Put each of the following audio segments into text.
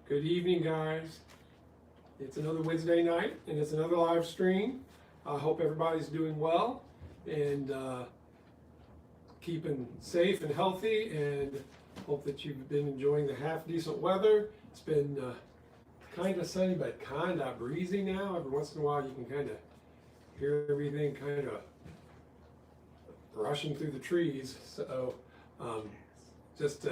Good evening, guys. It's another Wednesday night, and it's another live stream. I hope everybody's doing well and keeping safe and healthy, and hope that you've been enjoying the half-decent weather. It's been kind of sunny, but kind of breezy now. Every once in a while, you can kind of hear everything kind of rushing through the trees. So just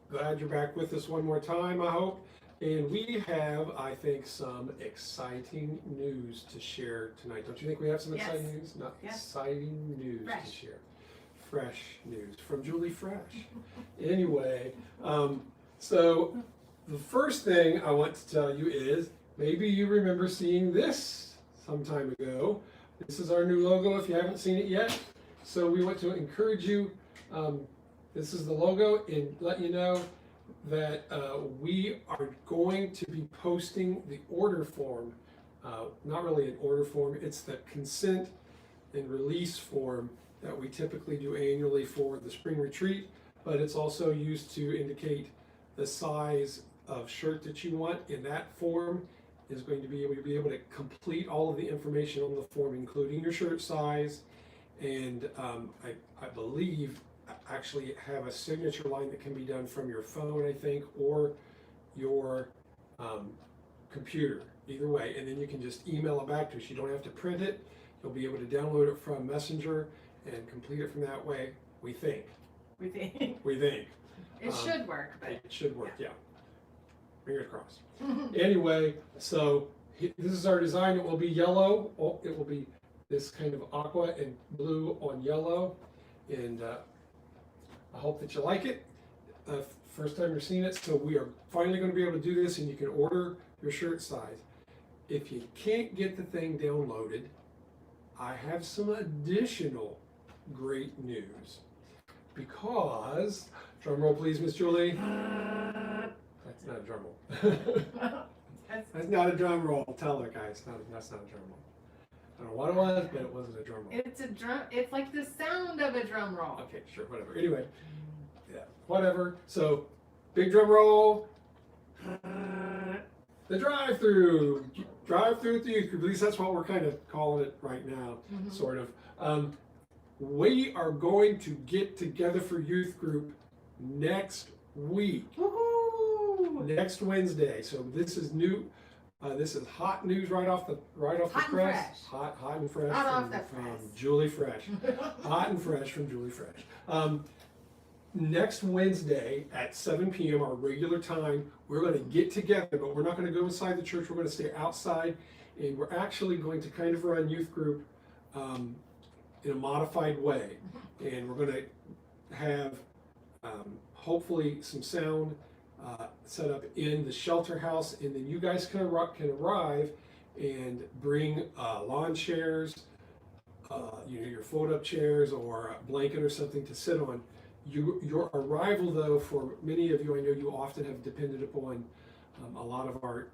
glad you're back with us one more time, I hope. And we have, I think, some exciting news to share tonight. Don't you think we have some exciting news? Not exciting news to share. Fresh news from Julie Fresh. Anyway, so the first thing I want to tell you is, maybe you remember seeing this some time ago. This is our new logo if you haven't seen it yet. So we want to encourage you. This is the logo, and let you know that we are going to be posting the order form. Not really an order form, it's the consent and release form that we typically do annually for the spring retreat, but it's also used to indicate the size of shirt that you want. In that form is going to be able to complete all of the information on the form, including your shirt size, and I believe actually have a signature line that can be done from your phone, I think, or your computer, either way, and then you can just email it back to us. You don't have to print it. You'll be able to download it from Messenger and complete it from that way, we think. We think. We think. It should work, but. It should work, yeah. Fingers crossed. Anyway, so this is our design. It will be yellow. It will be this kind of aqua and blue on yellow, and I hope that you like it. First time you're seeing it, so we are finally going to be able to do this, and you can order your shirt size. If you can't get the thing downloaded, I have some additional great news. Because, drum roll please, Miss Julie. That's not a drum roll. That's not a drum roll. Tell her, guys, that's not a drum roll. I don't know what it was, but it wasn't a drum roll. It's a drum. It's like the sound of a drum roll. Okay, sure, whatever. Anyway, yeah, whatever. So, big drum roll. The drive-through at the youth group. At least that's what we're kind of calling it right now, sort of. We are going to get together for youth group next week. Woohoo! Next Wednesday. So this is new. This is hot news right off the press. Hot and fresh from Julie Fresh. Hot and fresh from Julie Fresh. Next Wednesday at 7 p.m., our regular time, we're going to get together, but we're not going to go inside the church. We're going to stay outside, and we're actually going to kind of run youth group in a modified way. And we're going to have hopefully some sound set up in the shelter house, and then you guys can arrive and bring lawn chairs, your fold-up chairs, or a blanket or something to sit on. Your arrival, though, for many of you, I know you often have depended upon a lot of our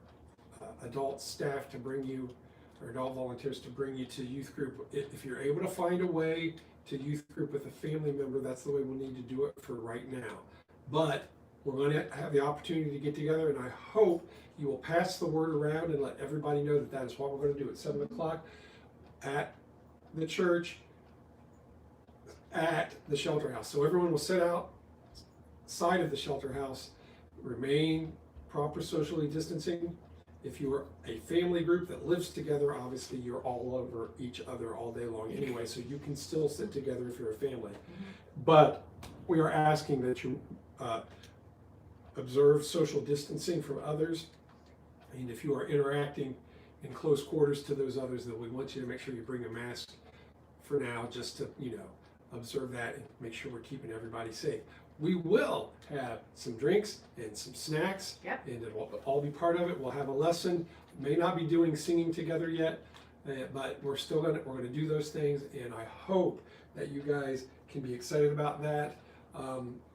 adult staff to bring you, or adult volunteers to bring you to youth group. If you're able to find a way to youth group with a family member, that's the way we'll need to do it for right now. But we're going to have the opportunity to get together, and I hope you will pass the word around and let everybody know that that is what we're going to do at 7 o'clock at the church, at the shelter house. So everyone will sit outside of the shelter house, remain proper socially distancing. If you are a family group that lives together, obviously you're all over each other all day long anyway, so you can still sit together if you're a family. But we are asking that you observe social distancing from others, and if you are interacting in close quarters to those others, then we want you to make sure you bring a mask for now, just to observe that and make sure we're keeping everybody safe. We will have some drinks and some snacks, and it will all be part of it. We'll have a lesson. May not be doing singing together yet, but we're going to do those things, and I hope that you guys can be excited about that.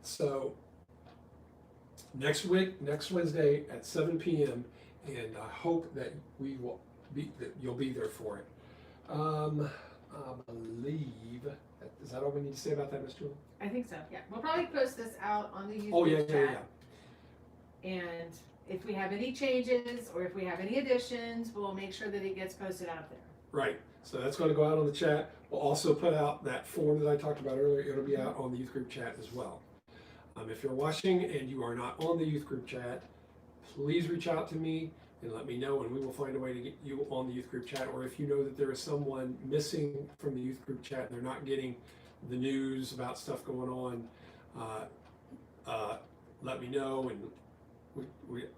So next Wednesday at 7 p.m., and I hope that you'll be there for it. I believe, is that all we need to say about that, Ms. Julie? I think so, yeah. We'll probably post this out on the YouTube Oh, yeah, chat. yeah, yeah. And if we have any changes or if we have any additions, we'll make sure that it gets posted out there. Right, so that's going to go out on the chat. We'll also put out that form that I talked about earlier. It'll be out on the youth group chat as well. If you're watching and you are not on the youth group chat, please reach out to me and let me know, and we will find a way to get you on the youth group chat. Or if you know that there is someone missing from the youth group chat and they're not getting the news about stuff going on, let me know, and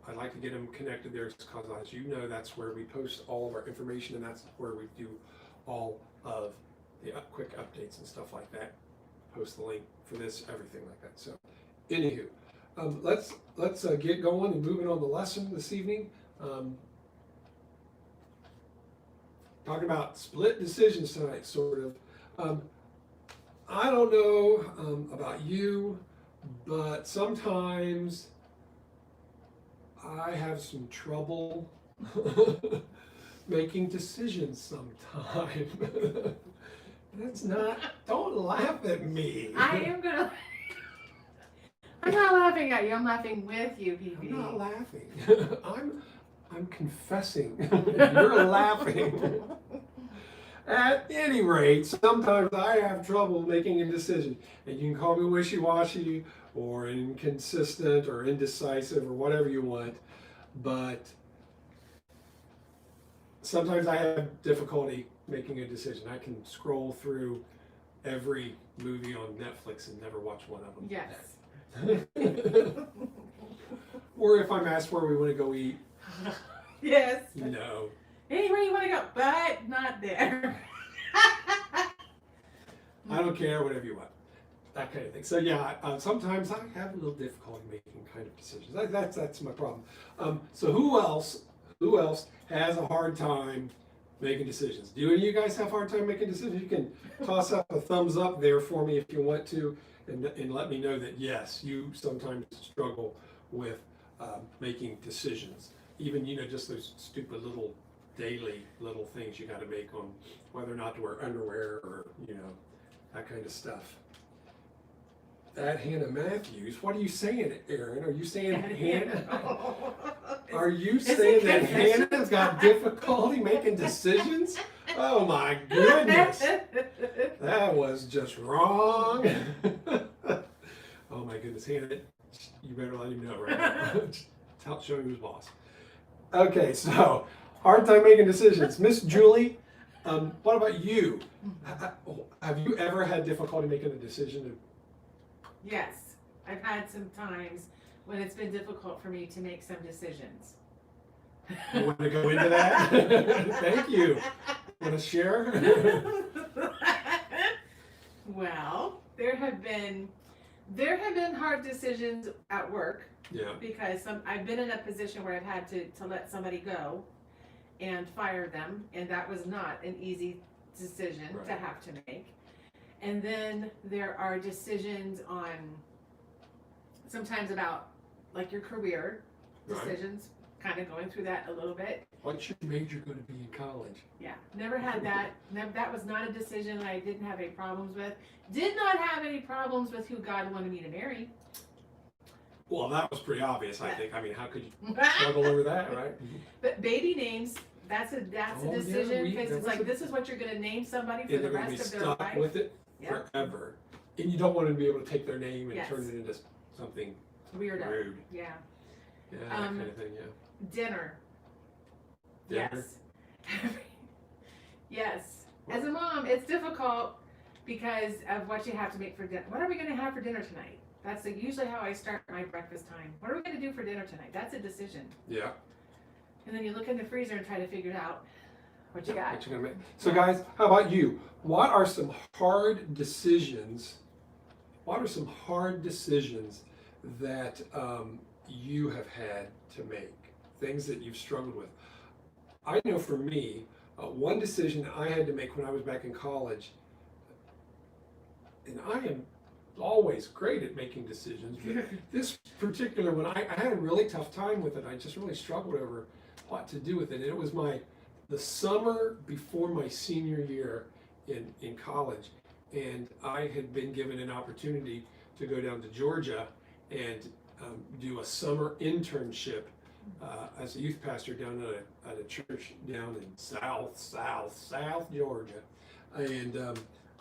I'd like to get them connected there, because as you know, that's where we post all of our information, and that's where we do all of the quick updates and stuff like that. Post the link for this, everything like that. So, anywho, let's get going and moving on the lesson this evening. Talking about split decisions tonight, sort of. I don't know about you, but sometimes I have some trouble making decisions sometimes. That's not, don't laugh at me. I'm not laughing at you, I'm laughing with you, PB. I'm not laughing. I'm confessing. You're laughing. At any rate, sometimes I have trouble making a decision. And you can call me wishy-washy or inconsistent or indecisive or whatever you want. But sometimes I have difficulty making a decision. I can scroll through every movie on Netflix and never watch one of them. Yes. Or if I'm asked where we want to go eat. Yes. No. Anywhere you want to go, but not there. I don't care, whatever you want. That kind of thing. So yeah, sometimes I have a little difficulty making kind of decisions. That's my problem. So who else has a hard time making decisions? Do any of you guys have a hard time making decisions? You can toss up a thumbs up there for me if you want to, and let me know that yes, you sometimes struggle with making decisions. Even, just those stupid little daily little things you got to make on whether or not to wear underwear or, that kind of stuff. That Hannah Matthews, what are you saying, Aaron? Are you saying Hannah? Are you saying that Hannah's got difficulty making decisions? Oh my goodness. That was just wrong. Oh my goodness, Hannah, you better let him know right now. Show him who's boss. Okay, so hard time making decisions. Miss Julie, what about you? Have you ever had difficulty making a decision? Yes, I've had some times when it's been difficult for me to make some decisions. You want to go into that? Thank you. Want to share? Well, there have been hard decisions at work. Yeah. Because I've been in a position where I've had to let somebody go and fire them, and that was not an easy decision to have to make. And then there are decisions on sometimes about like your career decisions, kind of going through that a little bit. What's your major going to be in college? Yeah, never had that. That was not a decision I didn't have any problems with. Did not have any problems with who God wanted me to marry. Well, that was pretty obvious, I think. I mean, how could you struggle over that, right? But baby names, that's a decision, because it's like, this is what you're going to name somebody for the rest of their life. Stuck with it forever. And you don't want to be able to take their name and turn it into something rude. Yeah. Yeah, that kind of thing, yeah. Dinner. Yes. Yes. As a mom, it's difficult because of what you have to make for dinner. What are we going to have for dinner tonight? That's usually how I start my breakfast time. What are we going to do for dinner tonight? That's a decision. Yeah. And then you look in the freezer and try to figure out what you got. What you're gonna make. So guys, how about you? What are some hard decisions? What are some hard decisions that you have had to make? Things that you've struggled with. I know for me, one decision I had to make when I was back in college, and I am always great at making decisions, but this particular one, I had a really tough time with it. I just really struggled over what to do with it. And it was the summer before my senior year in college, and I had been given an opportunity to go down to Georgia and do a summer internship as a youth pastor down at a church down in South Georgia. And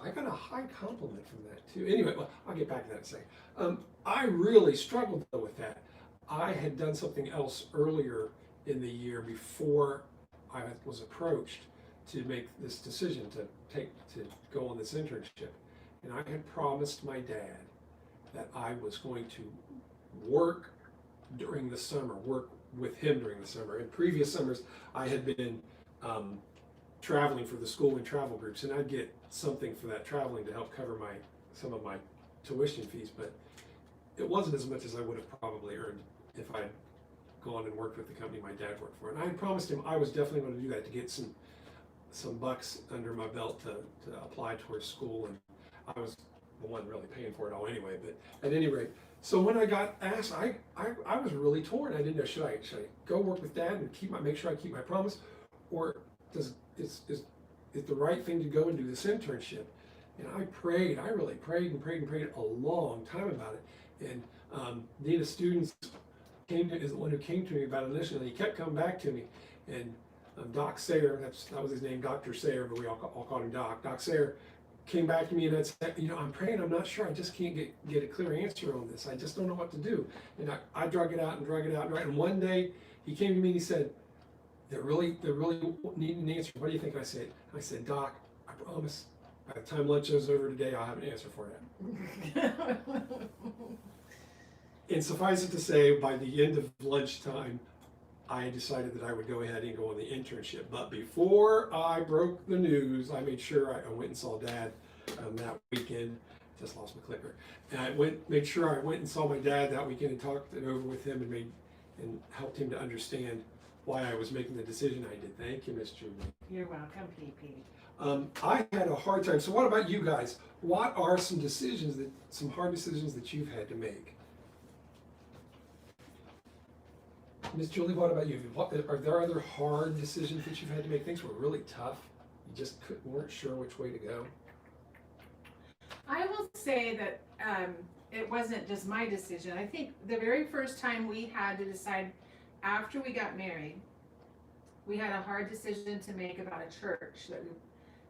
I got a high compliment from that too. Anyway, well, I'll get back to that in a second. I really struggled though with that. I had done something else earlier in the year before I was approached to make this decision to go on this internship. And I had promised my dad that I was going to work during the summer, work with him during the summer. In previous summers, I had been traveling for the school and travel groups, and I'd get something for that traveling to help cover some of my tuition fees, but it wasn't as much as I would have probably earned if I had gone and worked with the company my dad worked for. And I had promised him I was definitely going to do that to get some bucks under my belt to apply towards school, and I was the one really paying for it all anyway. But at any rate, so when I got asked, I was really torn. I didn't know, should I go work with dad and make sure I keep my promise, or is it the right thing to go and do this internship? And I really prayed a long time about it. And Dean of Students is the one who came to me about it initially. He kept coming back to me, and Doc Sayer, that was his name, Dr. Sayer, but we all called him Doc. Doc Sayer came back to me and had said, I'm praying, I'm not sure, I just can't get a clear answer on this. I just don't know what to do. And I drug it out, and one day he came to me and he said, they're really needing an answer. What do you think? I said, Doc, I promise by the time lunch is over today, I'll have an answer for you. And suffice it to say, by the end of lunchtime, I had decided that I would go ahead and go on the internship. But before I broke the news, I made sure I went and saw Dad that weekend. Just lost my clicker. And I made sure I went and saw my dad that weekend and talked it over with him and helped him to understand why I was making the decision I did. Thank you, Miss Julie. You're welcome, PP. I had a hard time. So what about you guys? What are some hard decisions that you've had to make? Miss Julie, what about you? Are there other hard decisions that you've had to make? Things were really tough. You just weren't sure which way to go. I will say that it wasn't just my decision. I think the very first time we had to decide after we got married, we had a hard decision to make about a church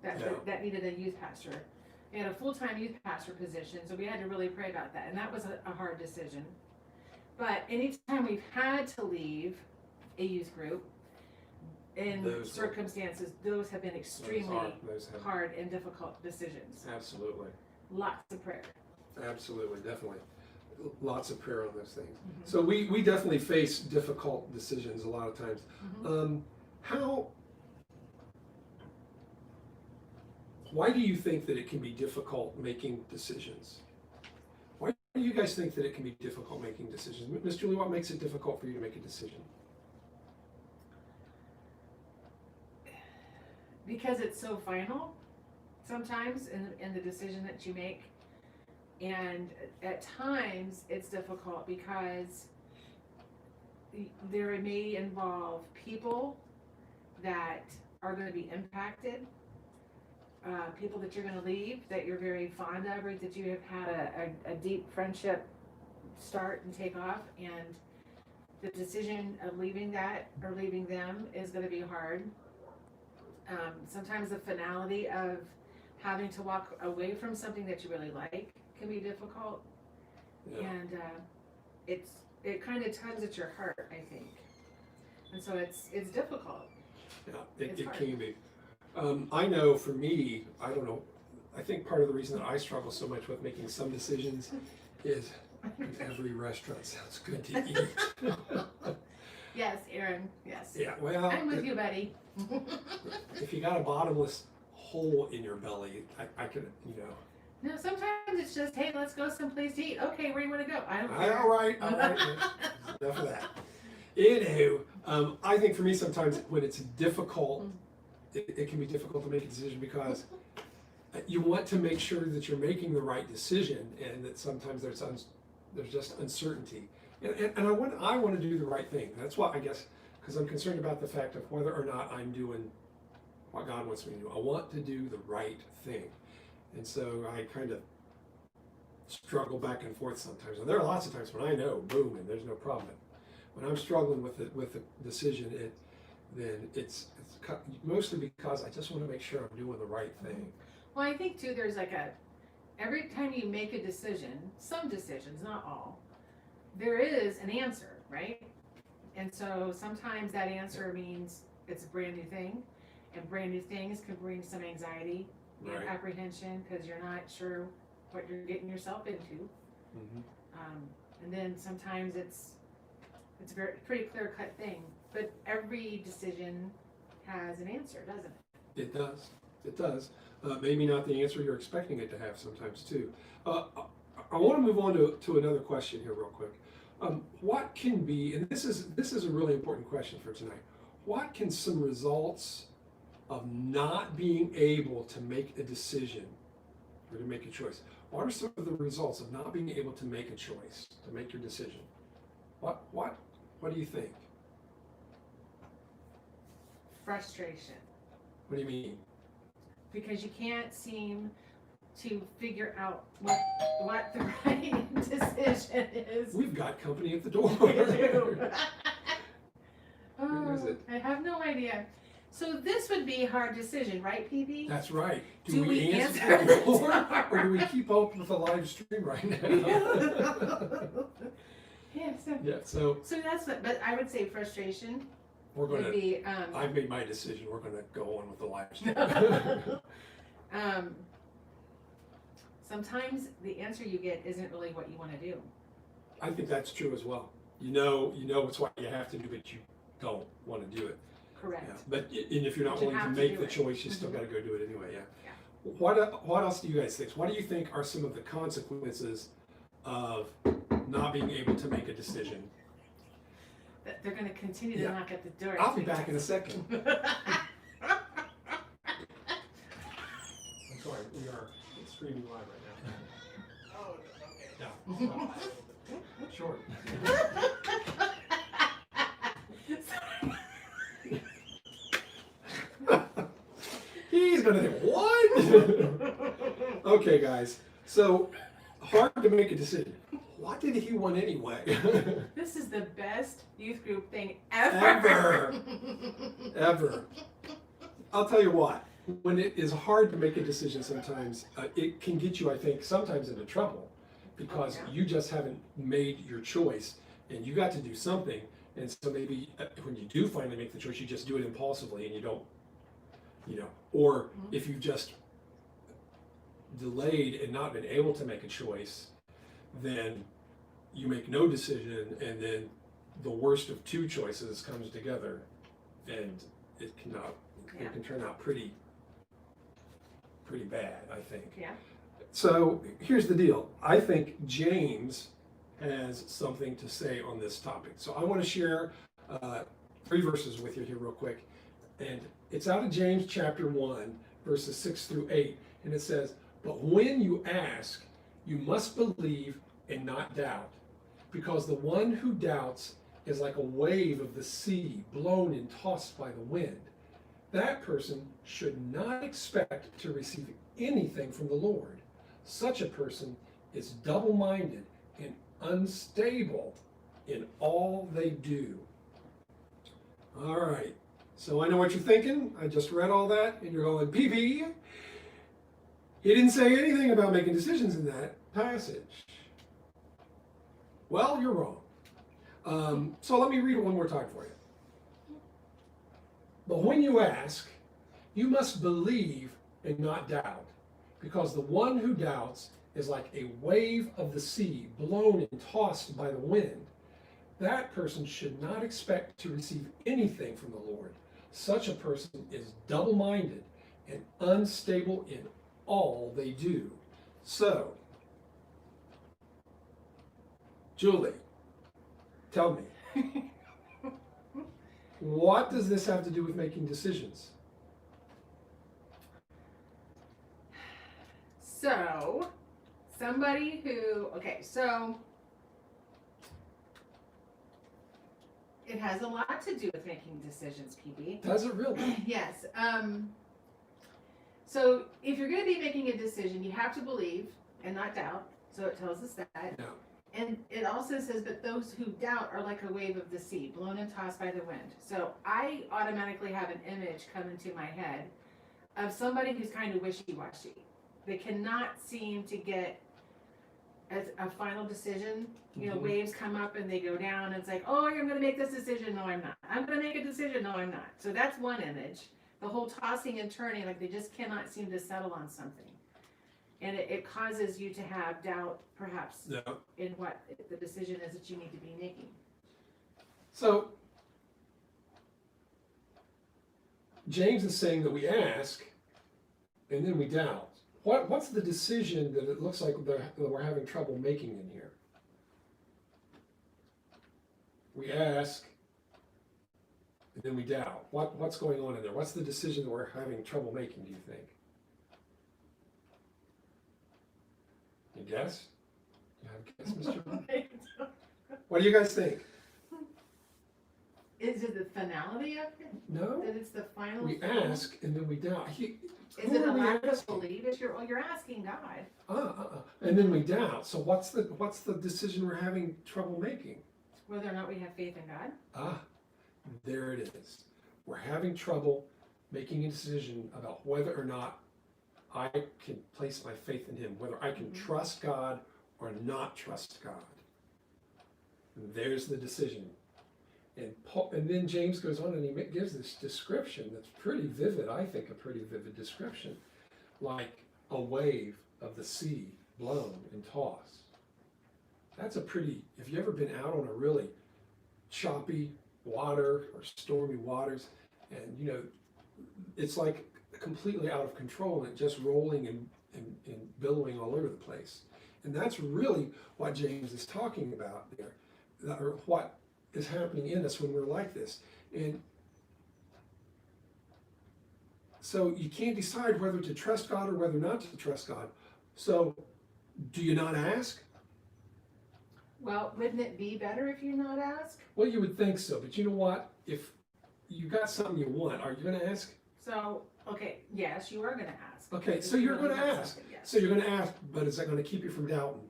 that needed a youth pastor. We had a full-time youth pastor position, so we had to really pray about that, and that was a hard decision. But anytime we've had to leave a youth group in circumstances, those have been extremely hard and difficult decisions. Absolutely. Lots of prayer. Absolutely, definitely. Lots of prayer on those things. Mm-hmm. So we definitely face difficult decisions a lot of times. Mm-hmm. Why do you think that it can be difficult making decisions? Why do you guys think that it can be difficult making decisions? Miss Julie, what makes it difficult for you to make a decision? Because it's so final sometimes in the decision that you make. And at times it's difficult because there may involve people that are going to be impacted, people that you're going to leave, that you're very fond of, or that you have had a deep friendship start and take off, and the decision of leaving that or leaving them is going to be hard. Sometimes the finality of having to walk away from something that you really like can be difficult. Yeah. And it kind of tugs at your heart, I think, and so it's difficult. Yeah, it can be. I know for me, I don't know, I think part of the reason that I struggle so much with making some decisions is every restaurant sounds good to eat. Yes, Aaron, yes. Yeah, well, I'm with you, buddy. If you got a bottomless hole in your belly, I could, No, sometimes it's just, hey, let's go someplace to eat. Okay, where do you want to go? I don't care. All right. Enough of that. Anywho, I think for me sometimes when it's difficult, it can be difficult to make a decision because you want to make sure that you're making the right decision, and that sometimes there's just uncertainty. And I want to do the right thing. That's why, I guess, because I'm concerned about the fact of whether or not I'm doing what God wants me to do. I want to do the right thing. And so I kind of struggle back and forth sometimes. And there are lots of times when I know, boom, and there's no problem. When I'm struggling with the decision, then it's mostly because I just want to make sure I'm doing the right thing. Well, I think too, there's like every time you make a decision, some decisions, not all, there is an answer, right? And so sometimes that answer means it's a brand new thing, and brand new things can bring some anxiety and Right. apprehension because you're not sure what you're getting yourself into. And then sometimes it's a pretty clear cut thing, but every decision has an answer, doesn't it? It does. It does. Maybe not the answer you're expecting it to have sometimes too. I want to move on to another question here real quick. What can be, and this is a really important question for tonight, what can some results of not being able to make a decision or to make a choice, what are some of the results of not being able to make a choice, to make your decision? What do you think? Frustration, What do you mean? because you can't seem to figure out what the right decision is. We've got company at the door. You do. Who is it? I have no idea. So this would be a hard decision, right, PB? That's right. Do we answer answer the it? door, or do we keep up with the live stream right now? Yeah, Yeah, so so that's what, but I would say frustration we're would gonna, be, I've made my decision, we're gonna go on with the live stream. sometimes the answer you get isn't really what you want to do. I think that's true as well. You know it's what you have to do, but you don't want to do it. Correct. Yeah. But and if you're not But you willing to have to make do the it. choice, you still Mhm. gotta go do it anyway, yeah. Yeah. What else do you guys think? What do you think are some of the consequences of not being able to make a decision? That they're going to continue to Yeah. knock at the door. I'll be back in a second. I'm sorry, we are streaming live right now. Oh, okay. Yeah. Sure. He's gonna think, what? Okay, guys. So hard to make a decision. What did he want anyway? This is the best youth group thing ever. Ever. Ever. I'll tell you what. When it is hard to make a decision, sometimes it can get you, I think, sometimes into trouble because Yeah. you just haven't made your choice and you got to do something. And so maybe when you do finally make the choice, you just do it impulsively and you don't, or if you've just delayed and not been able to make a choice, then you make no decision and then the worst of two choices comes together and it can turn out pretty bad, I think. Yeah. So here's the deal. I think James has something to say on this topic. So I want to share 3 verses with you here real quick. And it's out of James chapter 1, verses 6 through 8. And it says, "But when you ask, you must believe and not doubt. Because the one who doubts is like a wave of the sea blown and tossed by the wind. That person should not expect to receive anything from the Lord. Such a person is double-minded and unstable in all they do." All right, so I know what you're thinking. I just read all that, and you're going, PV, he didn't say anything about making decisions in that passage. Well, you're wrong. So let me read it one more time for you. "But when you ask, you must believe and not doubt, because the one who doubts is like a wave of the sea blown and tossed by the wind. That person should not expect to receive anything from the Lord. Such a person is double-minded and unstable in all they do." So, Julie, tell me, what does this have to do with making decisions? So, somebody who, so it has a lot to do with making decisions, PB. Does it really? Yes. So if you're going to be making a decision, you have to believe and not doubt. So it tells us that. Yeah. And it also says, but those who doubt are like a wave of the sea, blown and tossed by the wind. So I automatically have an image come into my head of somebody who's kind of wishy-washy. They cannot seem to get a final decision. You know, waves come up and they go down, and it's like, oh, I'm going to make this decision. No, I'm not. I'm going to make a decision. No, I'm not. So that's one image. The whole tossing and turning, like they just cannot seem to settle on something. And it causes you to have doubt, perhaps, in what the decision is that you need to be making. So, James is saying that we ask, and then we doubt. What's the decision that it looks like that we're having trouble making in here? We ask, and then we doubt. What's going on in there? What's the decision that we're having trouble making, do you think? You guess? You have a guess, Mr. What do you guys think? Is it the finality of it? No. That it's the final? We ask, and then we doubt. Is it a lack of belief? You're asking God. And then we doubt. So what's the decision we're having trouble making? Whether or not we have faith in God. There it is. We're having trouble making a decision about whether or not I can place my faith in Him, whether I can trust God or not trust God. And there's the decision. And then James goes on and he gives this description that's pretty vivid, I think a pretty vivid description, like a wave of the sea blown and tossed. That's a pretty, if you've ever been out on a really choppy water or stormy waters, and you know, it's like completely out of control and just rolling and billowing all over the place. And that's really what James is talking about there, or what is happening in us when we're like this. And so you can't decide whether to trust God or whether not to trust God. So do you not ask? Well, wouldn't it be better if you not ask? Well, you would think so, but you know what? If you got something you want, are you going to ask? So, okay, yes, you are going to ask. Okay, so you're going to ask. Yes. So you're going to ask, but is that going to keep you from doubting?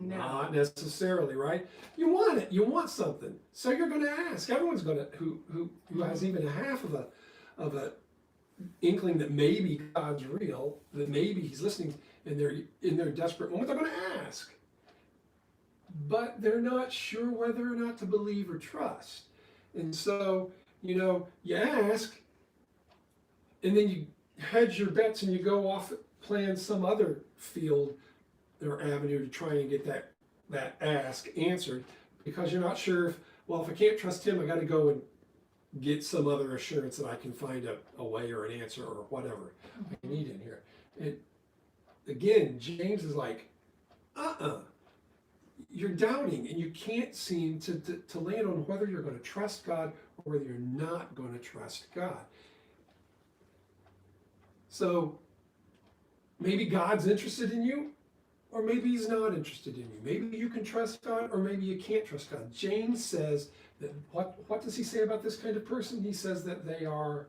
No. Not necessarily, right? You want it. You want something, so you're going to ask. Everyone's going to who has even a half of a inkling that maybe God's real, that maybe He's listening, and they're in their desperate moment. They're going to ask, but they're not sure whether or not to believe or trust. And so, you know, you ask, and then you hedge your bets and you go off plan some other field or avenue to try and get that ask answered, because you're not sure if I can't trust Him, I got to go and get some other assurance that I can find a way or an answer or whatever I need in here. And again, James is like, you're doubting, and you can't seem to land on whether you're going to trust God or whether you're not going to trust God. So maybe God's interested in you, or maybe He's not interested in you. Maybe you can trust God, or maybe you can't trust God. James says that, what does he say about this kind of person? He says that they are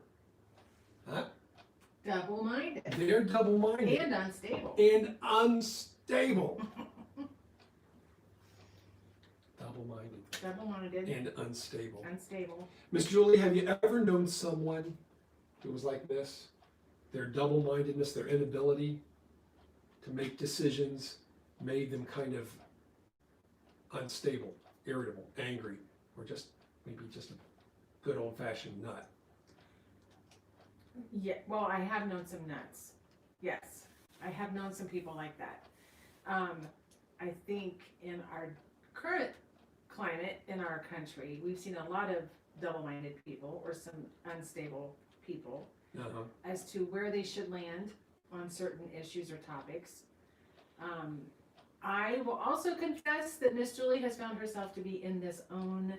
double-minded. They're double-minded. And unstable. And unstable. Double-minded. Double-minded. And unstable. Unstable. Miss Julie, have you ever known someone who was like this? Their double-mindedness, their inability to make decisions made them kind of unstable, irritable, angry, or maybe just a good old-fashioned nut. Yeah, well, I have known some nuts. Yes, I have known some people like that. I think in our current climate in our country, we've seen a lot of double-minded people or some unstable people as to where they should land on certain issues or topics. I will also confess that Miss Julie has found herself to be in this own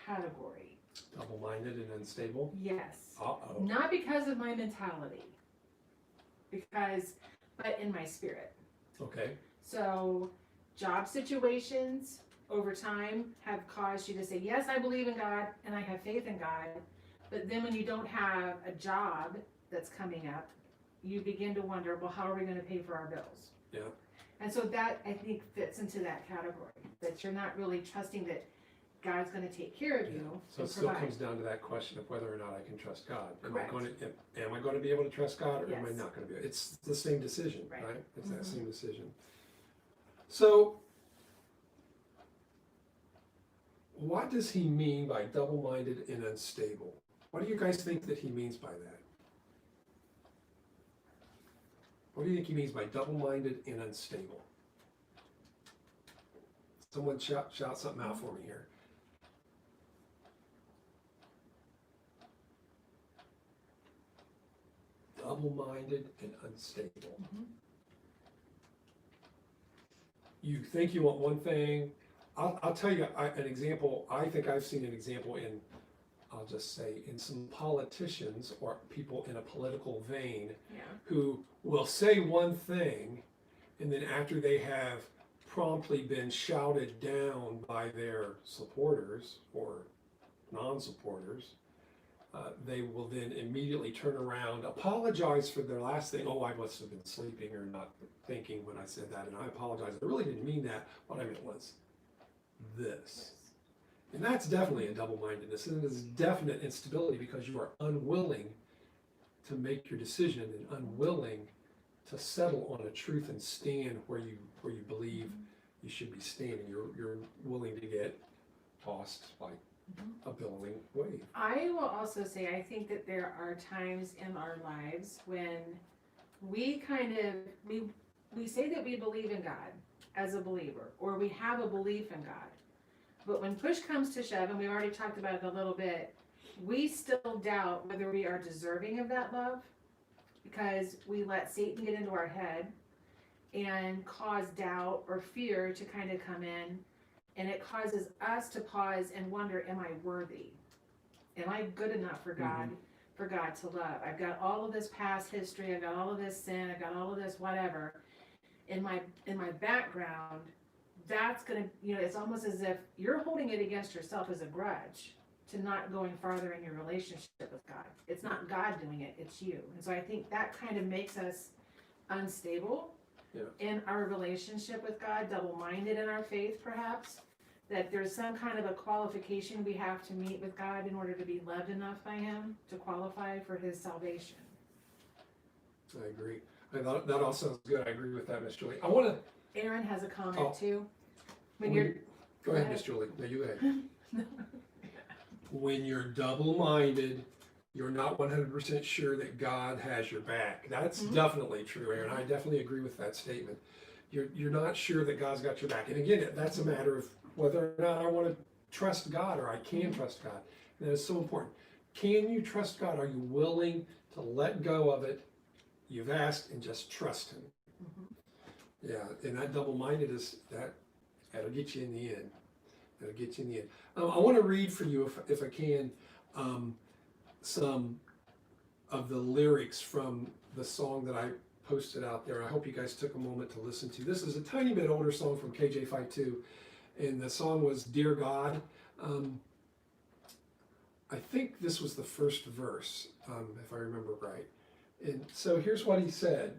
category. Double-minded and unstable? Yes. Uh-oh. Not because of my mentality, but in my spirit. Okay. So job situations over time have caused you to say, yes, I believe in God and I have faith in God. But then when you don't have a job that's coming up, you begin to wonder, well, how are we going to pay for our bills? Yeah. And so that, I think, fits into that category, that you're not really trusting that God's gonna take care of you So it and still provide. comes down to that question of whether or not I can trust God. Correct. Am I going to be able to trust God, or am I Yes. not going to be? It's the same decision, Right. right? It's that Mhm. same decision. So, what does he mean by double-minded and unstable? What do you guys think that he means by that? What do you think he means by double-minded and unstable? Someone shout something out for me here. Double-minded and unstable. Mhm. You think you want one thing. I'll tell you an example. I think I've seen an example in, I'll just say, in some politicians or people in a political vein Yeah, who will say one thing, and then after they have promptly been shouted down by their supporters or non-supporters, they will then immediately turn around, apologize for their last thing. Oh, I must have been sleeping or not thinking when I said that, and I apologize. I really didn't mean that. What I meant was this. And that's definitely a double-mindedness, and it is definite instability because you are unwilling to make your decision and unwilling to settle on a truth and stand where you believe you should be standing. You're willing to get tossed by a billowing wave. I will also say, I think that there are times in our lives when we kind of, we say that we believe in God as a believer, or we have a belief in God. But when push comes to shove, and we already talked about it a little bit, we still doubt whether we are deserving of that love, because we let Satan get into our head and cause doubt or fear to kind of come in, and it causes us to pause and wonder, am I worthy? Am I good enough for God, for God to love? I've got all of this past history, I've got all of this sin, I've got all of this whatever in my background. That's gonna, it's almost as if you're holding it against yourself as a grudge to not going farther in your relationship with God. It's not God doing it, it's you. And so I think that kind of makes us unstable in our relationship with God, double-minded in our faith perhaps, that there's some kind of a qualification we have to meet with God in order to be loved enough by Him to qualify for His salvation. I agree. That all sounds good. I agree with that, Miss Julie. I want to. Aaron has a comment too. Go ahead, Miss Julie. No, you go ahead. When you're double-minded, you're not 100% sure that God has your back. That's definitely true, Aaron. I definitely agree with that statement. You're not sure that God's got your back. And again, that's a matter of whether or not I want to trust God or I can trust God. And that is so important. Can you trust God? Are you willing to let go of it? You've asked and just trust Him. Yeah, and that double-mindedness, that'll get you in the end. That'll get you in the end. I want to read for you, if I can, some of the lyrics from the song that I posted out there. I hope you guys took a moment to listen to. This is a tiny bit older song from KJ52, and the song was Dear God. I think this was the first verse, if I remember right. And so here's what he said.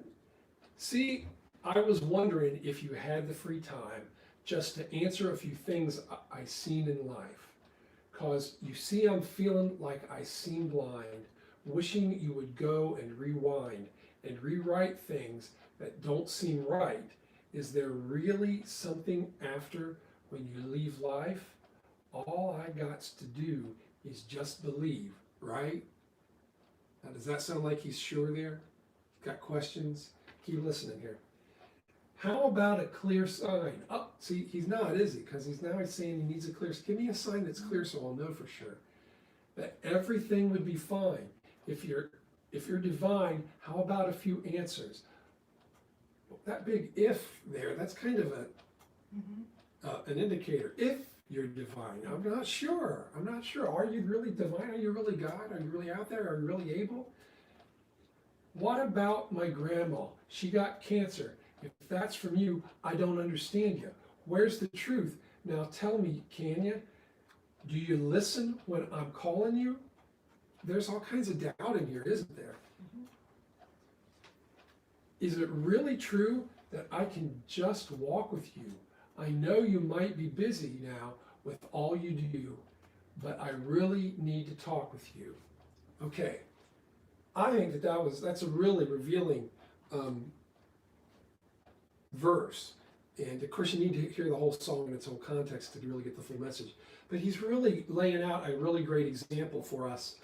See, I was wondering if you had the free time just to answer a few things I seen in life. 'Cause you see, I'm feeling like I seem blind, wishing you would go and rewind and rewrite things that don't seem right. Is there really something after when you leave life? All I got to do is just believe, right? Now, does that sound like he's sure there? Got questions? Keep listening here. How about a clear sign? Oh, see, he's not, is he? Because he's saying he needs a clear. Give me a sign that's clear so I'll know for sure that everything would be fine. If you're divine, how about a few answers? That big if there, that's kind of an indicator. If you're divine, I'm not sure. Are you really divine? Are you really God? Are you really out there? Are you really able? What about my grandma? She got cancer. If that's from you, I don't understand you. Where's the truth? Now tell me, can you? Do you listen when I'm calling you? There's all kinds of doubt in here, isn't there? Is it really true that I can just walk with you. I know you might be busy now with all you do, but I really need to talk with you. Okay, I think that's a really revealing verse. And of course, you need to hear the whole song in its whole context to really get the full message. But he's really laying out a really great example for us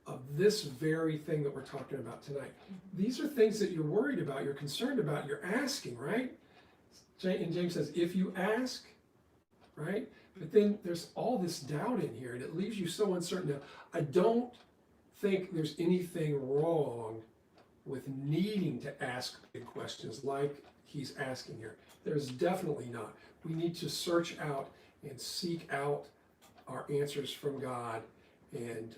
of this very thing that we're talking about tonight. These are things that you're worried about, you're concerned about, you're asking, right? And James says, if you ask, right? But then there's all this doubt in here, and it leaves you so uncertain. Now, I don't think there's anything wrong with needing to ask big questions like he's asking here. There's definitely not. We need to search out and seek out our answers from God and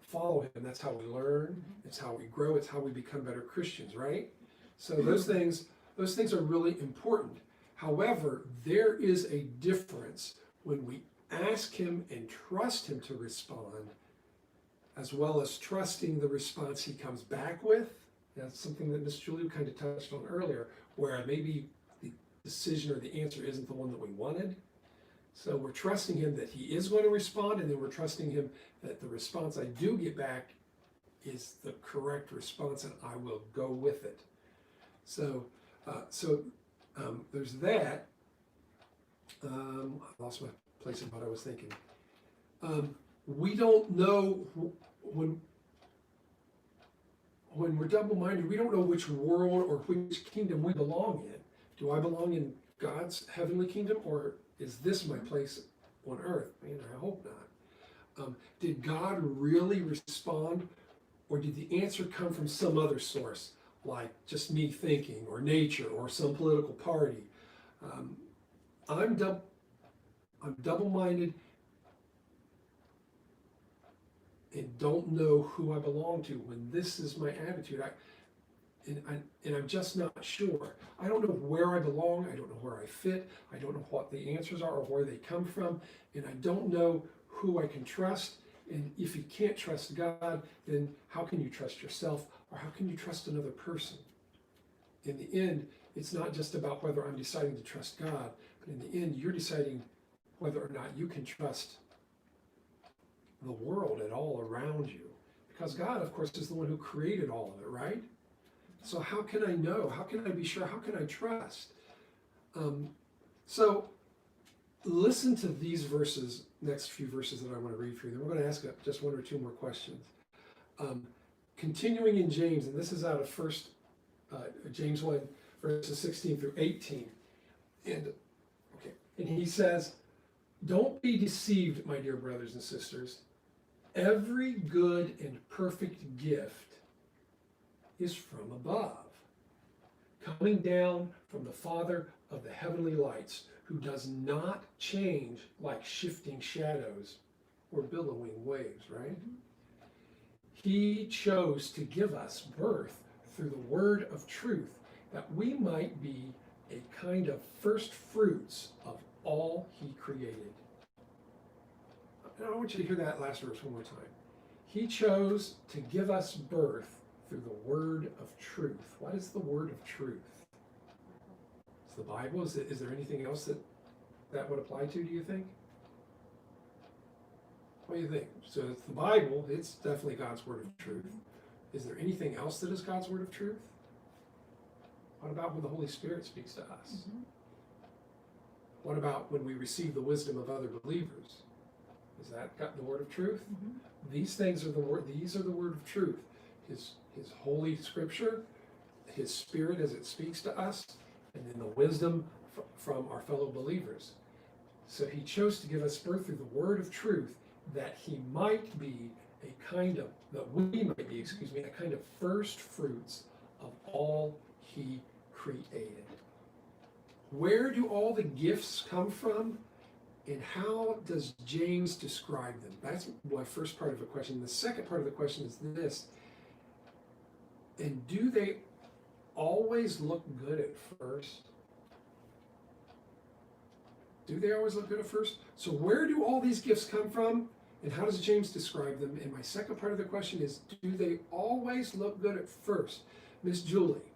follow him. That's how we learn, it's how we grow, it's how we become better Christians, right? So those things are really important. However, there is a difference when we ask him and trust him to respond, as well as trusting the response he comes back with. That's something that Miss Julie kind of touched on earlier, where maybe the decision or the answer isn't the one that we wanted. So we're trusting him that he is going to respond, and then we're trusting him that the response I do get back is the correct response, and I will go with it. So there's that. I lost my place in what I was thinking. We don't know when we're double-minded, we don't know which world or which kingdom we belong in. Do I belong in God's heavenly kingdom, or is this my place on earth? Man, I hope not. Did God really respond, or did the answer come from some other source, like just me thinking, or nature, or some political party? I'm double-minded and don't know who I belong to when this is my attitude. And I'm just not sure. I don't know where I belong. I don't know where I fit. I don't know what the answers are or where they come from. And I don't know who I can trust. And if you can't trust God, then how can you trust yourself, or how can you trust another person? In the end, it's not just about whether I'm deciding to trust God, but in the end, you're deciding whether or not you can trust the world at all around you. Because God, of course, is the one who created all of it, right? So how can I know? How can I be sure? How can I trust? So listen to these verses, next few verses that I want to read for you. Then we're going to ask just one or two more questions. Continuing in James, and this is out of James 1, verses 16 through 18. And he says, don't be deceived, my dear brothers and sisters. Every good and perfect gift is from above, coming down from the Father of the heavenly lights, who does not change like shifting shadows or billowing waves, right? He chose to give us birth through the word of truth, that we might be a kind of first fruits of all he created. And I want you to hear that last verse one more time. He chose to give us birth through the word of truth. What is the word of truth? It's the Bible. Is there anything else that would apply to, do you think? What do you think? So it's the Bible. It's definitely God's word of truth. Is there anything else that is God's word of truth? What about when the Holy Spirit speaks to us? What about when we receive the wisdom of other believers? Is that the word of truth? These things are the word. These are the word of truth. His holy scripture, his spirit as it speaks to us, and then the wisdom from our fellow believers. So he chose to give us birth through the word of truth, that he might be a kind of first fruits of all he created. Where do all the gifts come from? And how does James describe them? That's my first part of the question. The second part of the question is this. And do they always look good at first? Do they always look good at first? So where do all these gifts come from? And how does James describe them? And my second part of the question is, do they always look good at first? Miss Julie,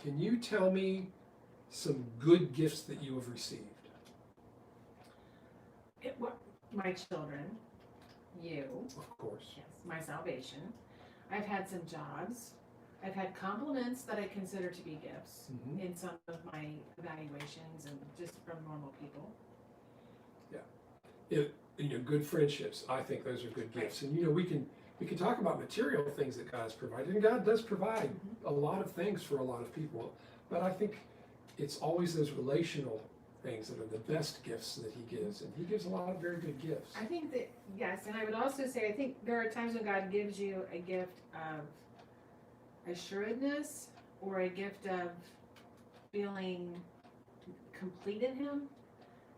Can you tell me some good gifts that you have received? My children, you, Of course. yes, my salvation. I've had some jobs. I've had compliments that I consider to be gifts Mhm. in some of my evaluations and just from normal people. Good friendships. I think those are good gifts. And we can talk about material things that God's provided, and God does provide a lot of things for a lot of people. But I think it's always those relational things that are the best gifts that He gives, and He gives a lot of very good gifts. I think that, yes, and I would also say, I think there are times when God gives you a gift of assuredness or a gift of feeling complete in Him.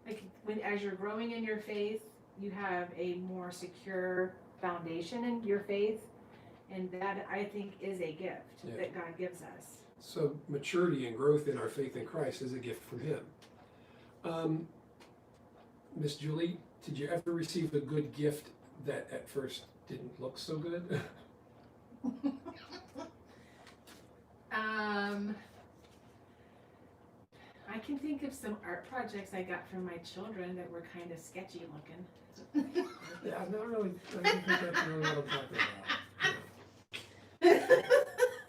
Like as you're growing in your faith, you have a more secure foundation in your faith, and that I think is a gift that God gives us. So maturity and growth in our faith in Christ is a gift from Him. Miss Julie, did you ever receive a good gift that at first didn't look so good? I can think of some art projects I got from my children that were kind of sketchy looking. Yeah, I don't think that's really what I'm talking about.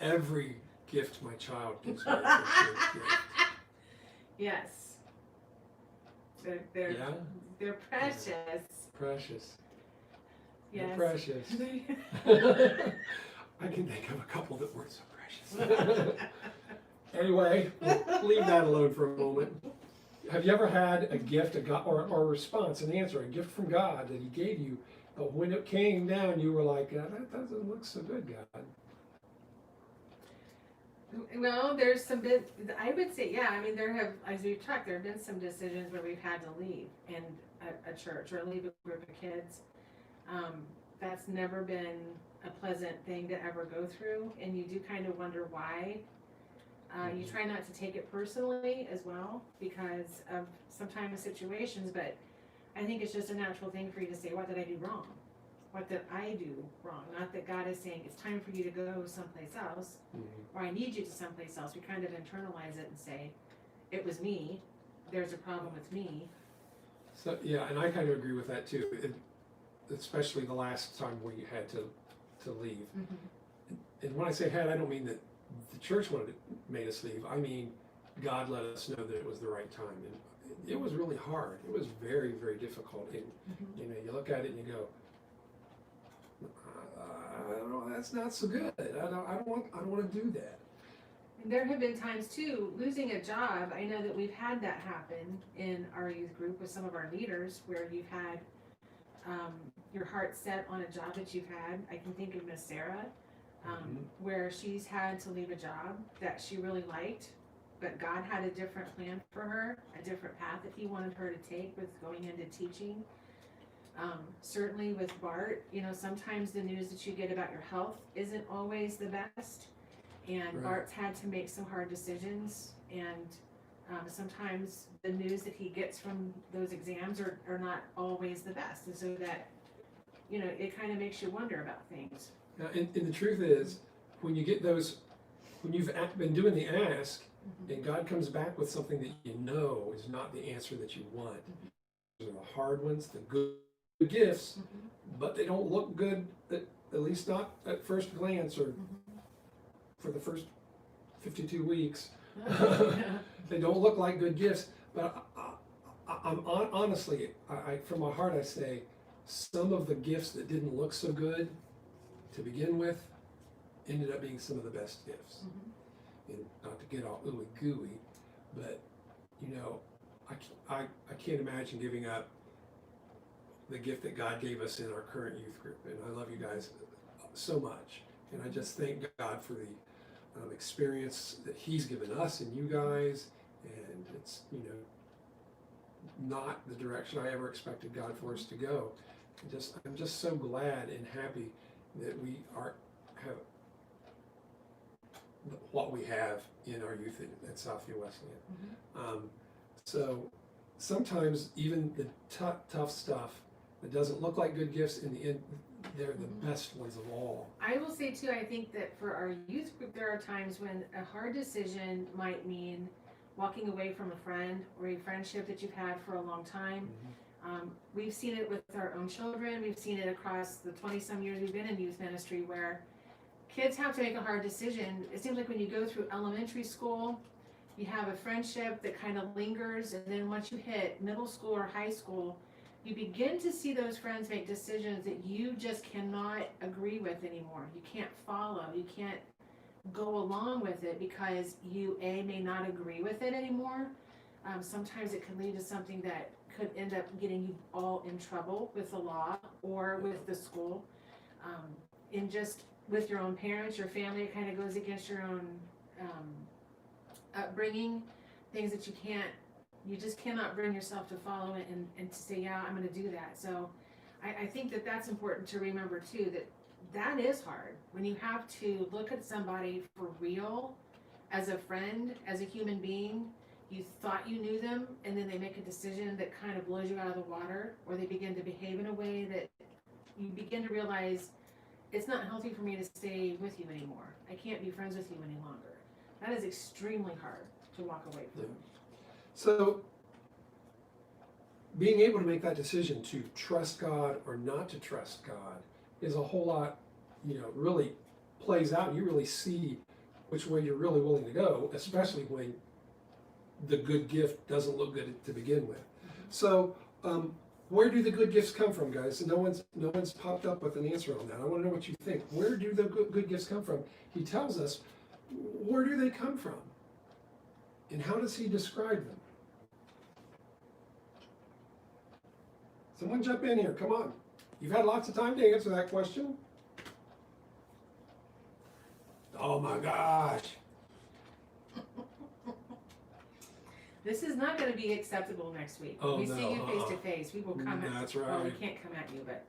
Every gift my child gives me is a good gift. Yes. They're precious. Precious. Yes. They're precious. I can think of a couple that weren't so precious. Anyway, we'll leave that alone for a moment. Have you ever had a gift, or a response, an answer, a gift from God that He gave you, but when it came down, you were like, that doesn't look so good, God? Well, I would say, yeah, I mean, as we've talked, there have been some decisions where we've had to leave in a church or leave a group of kids. That's never been a pleasant thing to ever go through, and you do kind of wonder why. You try not to take it personally as well because of sometimes situations, but I think it's just a natural thing for you to say, what did I do wrong? What did I do wrong? Not that God is saying it's time for you to go someplace else, or I need you to someplace else. We kind of internalize it and say, it was me. There's a problem with me. So yeah, and I kind of agree with that too. Especially the last time we had to leave. And when I say had, I don't mean that the church made us leave. I mean, God let us know that it was the right time, and it was really hard. It was very, very difficult. And you look at it and you go, I don't know, that's not so good. I don't want to do that. And there have been times too, losing a job. I know that we've had that happen in our youth group with some of our leaders, where you've had your heart set on a job that you've had. I can think of Miss Sarah. Where she's had to leave a job that she really liked, but God had a different plan for her, a different path that He wanted her to take with going into teaching. Certainly with Bart, sometimes the news that you get about your health isn't always the best, and Right. Bart's had to make some hard decisions, and sometimes the news that he gets from those exams are not always the best, and so that, it kind of makes you wonder about things. And the truth is, when you get those, when you've been doing the ask, and God comes back with something that you know is not the answer that you want, those are the hard ones, the good gifts, but they don't look good, at least not at first glance or for the first 52 weeks. They don't look like good gifts, but honestly, from my heart I say, some of the gifts that didn't look so good to begin with ended up being some of the best gifts. And not to get all ooey gooey, but I can't imagine giving up the gift that God gave us in our current youth group. And I love you guys so much, and I just thank God for the experience that He's given us and you guys. And it's not the direction I ever expected God for us to go. I'm just so glad and happy that we have what we have in our youth at Southview Wesleyan. So sometimes even the tough stuff that doesn't look like good gifts, in the end, they're the best ones of all. I will say too, I think that for our youth group, there are times when a hard decision might mean walking away from a friend or a friendship that you've had for a long time. We've seen it with our own children. We've seen it across the 20-some years we've been in youth ministry, where kids have to make a hard decision. It seems like when you go through elementary school, you have a friendship that kind of lingers, and then once you hit middle school or high school, you begin to see those friends make decisions that you just cannot agree with anymore. You can't follow. You can't go along with it because you, A, may not agree with it anymore. Sometimes it can lead to something that could end up getting you all in trouble with the law or with the school. And just with your own parents, your family, it kind of goes against your own upbringing, things that you just cannot bring yourself to follow it and to say, yeah, I'm going to do that. So I think that that's important to remember too, that is hard when you have to look at somebody for real as a friend, as a human being. You thought you knew them, and then they make a decision that kind of blows you out of the water, or they begin to behave in a way that you begin to realize it's not healthy for me to stay with you anymore. I can't be friends with you any longer. That is extremely hard to walk away from. Yeah. So, being able to make that decision to trust God or not to trust God is a whole lot, really plays out. You really see which way you're really willing to go, especially when the good gift doesn't look good to begin with. So, where do the good gifts come from, guys? No one's popped up with an answer on that. I want to know what you think. Where do the good gifts come from? He tells us, where do they come from? And how does he describe them? Someone jump in here, come on. You've had lots of time to answer that question. Oh my gosh. This is not going to be acceptable next week. Oh, we no, see you face to face. We will come That's Well, we right. can't come at you, but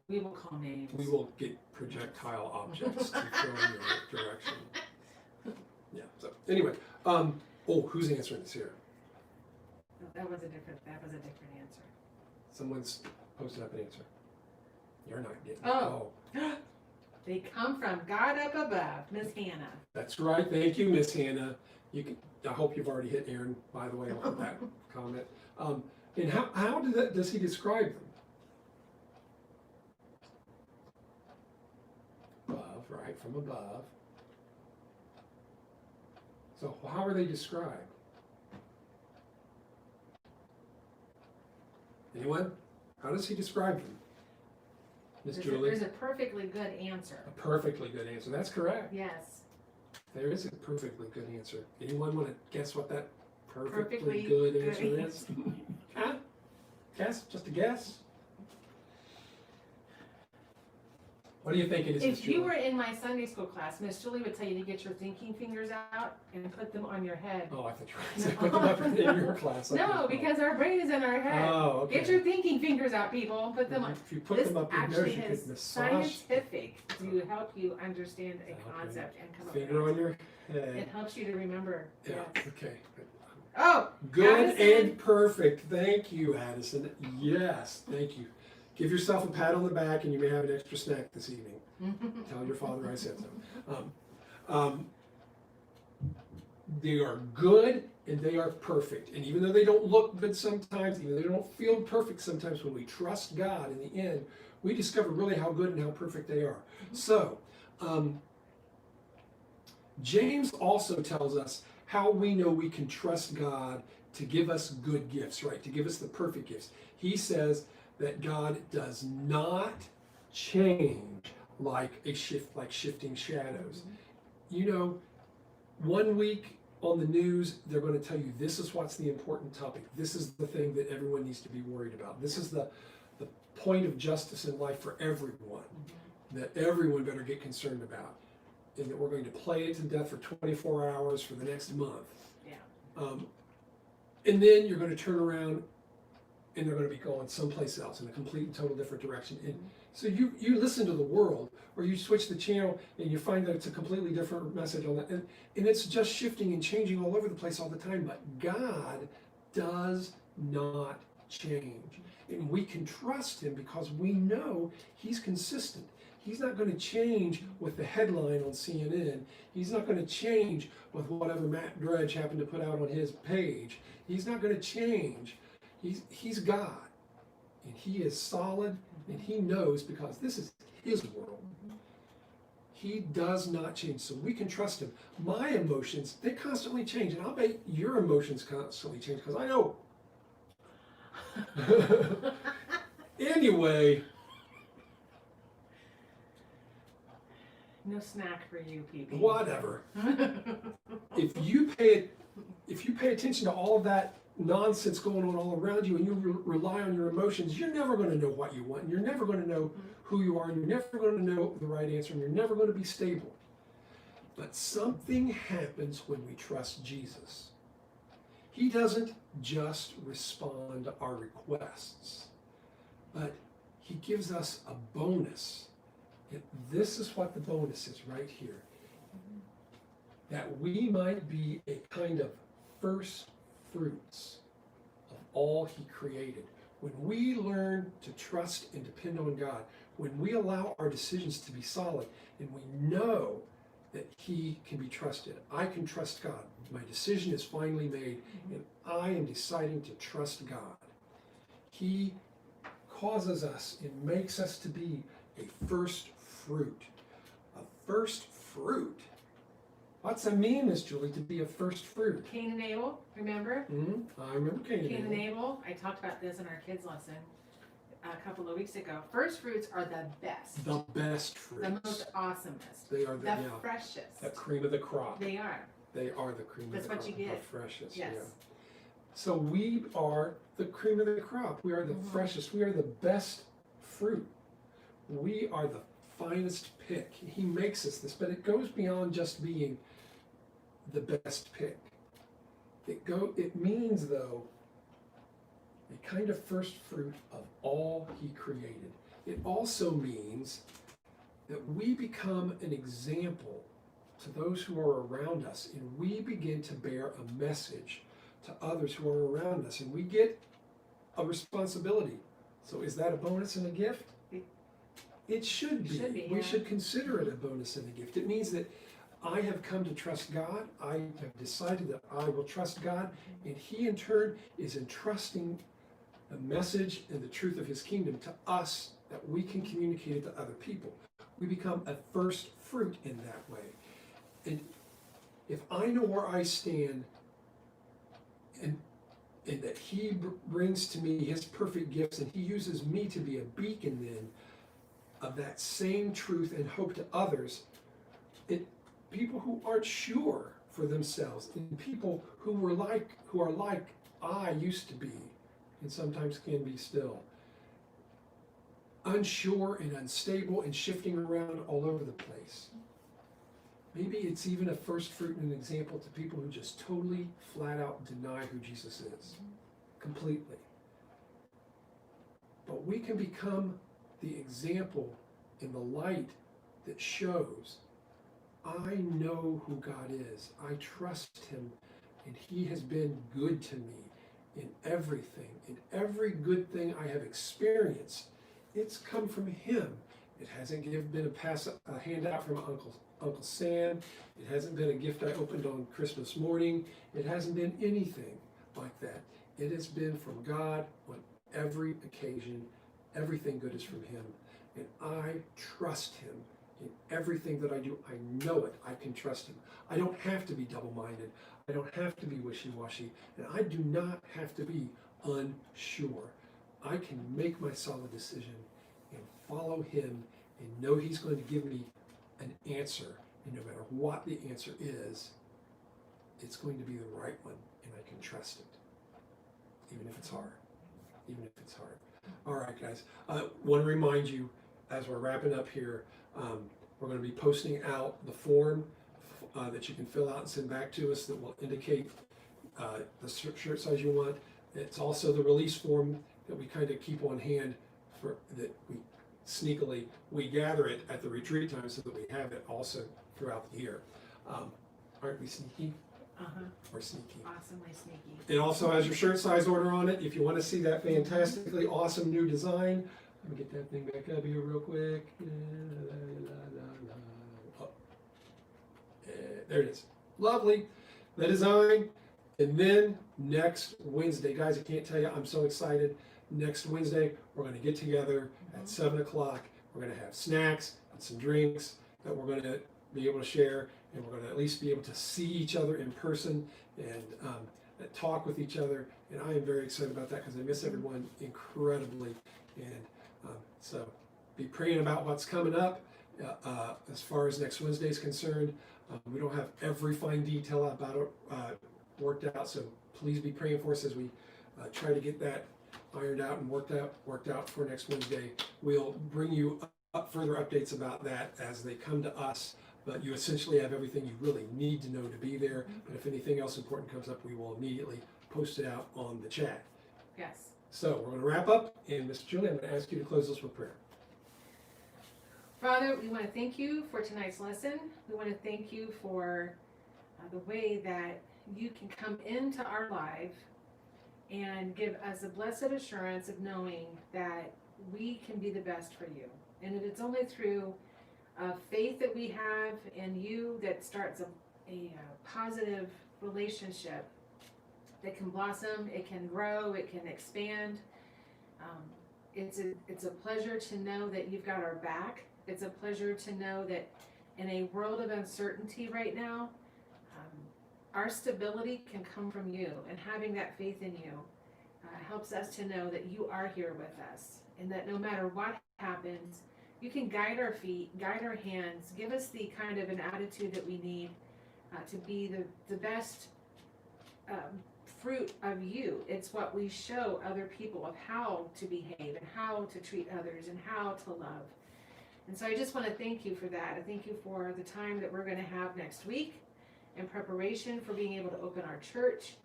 we will call names. We will get projectile objects to throw in your direction. Yeah, so anyway, who's answering this here? No, that was a different answer. Someone's posted up an answer. You're not getting it. Oh. They come from God up above, Miss Hannah. That's right. Thank you, Miss Hannah. I hope you've already hit Aaron, by the way, on that comment. And how does he describe them? Above, right, from above. So how are they described? Anyone? How does he describe them? Miss Julie? There's a perfectly good answer. A perfectly good answer. That's correct. Yes. There is a perfectly good answer. Anyone want to guess what that perfectly Perfectly good good answer is? Huh? Guess? Just a guess? What do you think it is, Miss If you Julie? were in my Sunday school class, Miss Julie would tell you to get your thinking fingers out and put them on your head. Oh, I thought you were going to put them up in your class. No, because our brain is in our head. Oh, okay. Get your thinking fingers out, people. Put them on. If you put This them up in actually yours, you is could massage. scientific to help you understand a concept and come up with Finger an on your answer. It head. helps you to remember. Yeah, Yes. okay. Oh, Good Addison. and perfect. Thank you, Addison. Yes, thank you. Give yourself a pat on the back and you may have an extra snack this evening. Tell your father I said so. They are good and they are perfect. And even though they don't look good sometimes, even though they don't feel perfect sometimes, when we trust God in the end, we discover really how good and how perfect they are. So, James also tells us how we know we can trust God to give us good gifts, right? To give us the perfect gifts. He says that God does not change like shifting shadows. You know, 1 week on the news, they're going to tell you this is what's the important topic. This is the thing that everyone needs to be worried about. This is the point of justice in life for everyone, that everyone better get concerned about. And that we're going to play it to death for 24 hours for the next month. Yeah. And then you're going to turn around and they're going to be going someplace else in a complete and total different direction. And so you listen to the world, or you switch the channel and you find that it's a completely different message on that. And it's just shifting and changing all over the place all the time. But God does not change. And we can trust him because we know he's consistent. He's not going to change with the headline on CNN. He's not going to change with whatever Matt Drudge happened to put out on his page. He's not going to change. He's God. And he is solid, and he knows because this is his world. He does not change, so we can trust him. My emotions, they constantly change, and I'll bet your emotions constantly change because I know. Anyway. No snack for you, people. Whatever. If you pay attention to all of that nonsense going on all around you, and you rely on your emotions, you're never going to know what you want, and you're never going to know who you are, and you're never going to know the right answer, and you're never going to be stable. But something happens when we trust Jesus. He doesn't just respond to our requests, but he gives us a bonus. And this is what the bonus is right here. That we might be a kind of first fruits of all he created. When we learn to trust and depend on God, when we allow our decisions to be solid, and we know that he can be trusted. I can trust God. My decision is finally made, and I am deciding to trust God. He causes us and makes us to be a first fruit. A first fruit? What's that mean, Miss Julie, to be a first fruit? Cain and Abel, remember? I remember Cain and Abel. Cain and Abel. I talked about this in our kids' lesson a couple of weeks ago. First fruits are the best. The best fruits. The most awesomest. They are the freshest. The cream of the crop. They are. They are the cream That's of the crop. what you get. The freshest. Yes. Yeah. So we are the cream of the crop. We are the freshest. We are the best fruit. We are the finest pick. He makes us this, but it goes beyond just being the best pick. It means, though, a kind of first fruit of all he created. It also means that we become an example to those who are around us, and we begin to bear a message to others who are around us, and we get a responsibility. So is that a bonus and a gift? It should be. Yeah. We should consider it a bonus and a gift. It means that I have come to trust God. I have decided that I will trust God, and he in turn is entrusting the message and the truth of his kingdom to us, that we can communicate it to other people. We become a first fruit in that way. And if I know where I stand, and that he brings to me his perfect gifts, and he uses me to be a beacon then of that same truth and hope to others, people who aren't sure for themselves, and people who are like I used to be, and sometimes can be still, unsure and unstable and shifting around all over the place. Maybe it's even a first fruit and an example to people who just totally, flat out deny who Jesus is, completely. But we can become the example in the light that shows, I know who God is. I trust him, and he has been good to me in everything. In every good thing I have experienced, it's come from him. It hasn't been a handout from Uncle Sam. It hasn't been a gift I opened on Christmas morning. It hasn't been anything like that. It has been from God on every occasion. Everything good is from him. And I trust him in everything that I do. I know it. I can trust him. I don't have to be double-minded. I don't have to be wishy-washy. And I do not have to be unsure. I can make my solid decision and follow him and know he's going to give me an answer. And no matter what the answer is, it's going to be the right one, and I can trust it, even if it's hard. Even if it's hard. All right, guys. Want to remind you, as we're wrapping up here, we're going to be posting out the form that you can fill out and send back to us that will indicate the shirt size you want. It's also the release form that we kind of keep on hand for that we gather it at the retreat time so that we have it also throughout the year. Aren't we sneaky? or sneaky. Awesomely sneaky. It also has your shirt size order on it. If you want to see that fantastically awesome new design, let me get that thing back up here real quick. Oh. There it is. Lovely. The design. And then next Wednesday, guys, I can't tell you, I'm so excited. Next Wednesday, we're going to get together at 7 o'clock. We're going to have snacks and some drinks that we're going to be able to share. And we're going to at least be able to see each other in person and talk with each other. And I am very excited about that because I miss everyone incredibly. And so be praying about what's coming up as far as next Wednesday is concerned. We don't have every fine detail about it worked out, so please be praying for us as we try to get that ironed out and worked out for next Wednesday. We'll bring you further updates about that as they come to us. But you essentially have everything you really need to know to be there. And if anything else important comes up, we will immediately post it out on the chat. Yes. So we're going to wrap up. And Mr. Julie, I'm going to ask you to close us with prayer. Father, we want to thank you for tonight's lesson. We want to thank you for the way that you can come into our life and give us a blessed assurance of knowing that we can be the best for you. And it's only through faith that we have in you that starts a positive relationship that can blossom, it can grow, it can expand. It's a pleasure to know that you've got our back. It's a pleasure to know that in a world of uncertainty right now, our stability can come from you, and having that faith in you helps us to know that you are here with us, and that no matter what happens, you can guide our feet, guide our hands, give us the kind of an attitude that we need to be the best fruit of you. It's what we show other people of how to behave and how to treat others and how to love. And so I just want to thank you for that. I thank you for the time that we're going to have next week in preparation for being able to open our church.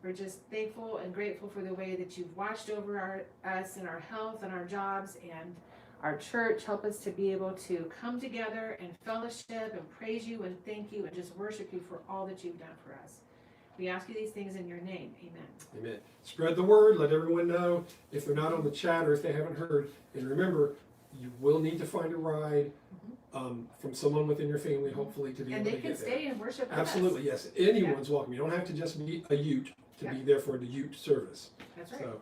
We're just thankful and grateful for the way that you've watched over us and our health and our jobs and our church. Help us to be able to come together and fellowship and praise you and thank you and just worship you for all that you've done for us. We ask you these things in your name. Amen. Amen. Spread the word. Let everyone know if they're not on the chat or if they haven't heard. And remember, you will need to find a ride from someone within your family, hopefully, to be able to get there. And they can stay and worship with Absolutely, us. yes. Anyone's welcome. You don't have to just be a Ute to be there for the Ute service. That's right. So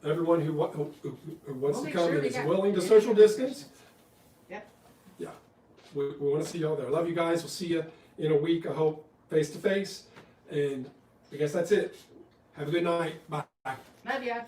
everyone who wants We'll to make come sure and we is got willing to any social distance. Yep. Yeah. We want to see y'all there. Love you guys. We'll see you in a week, I hope, face to face. And I guess that's it. Have a good night. Bye. Love ya.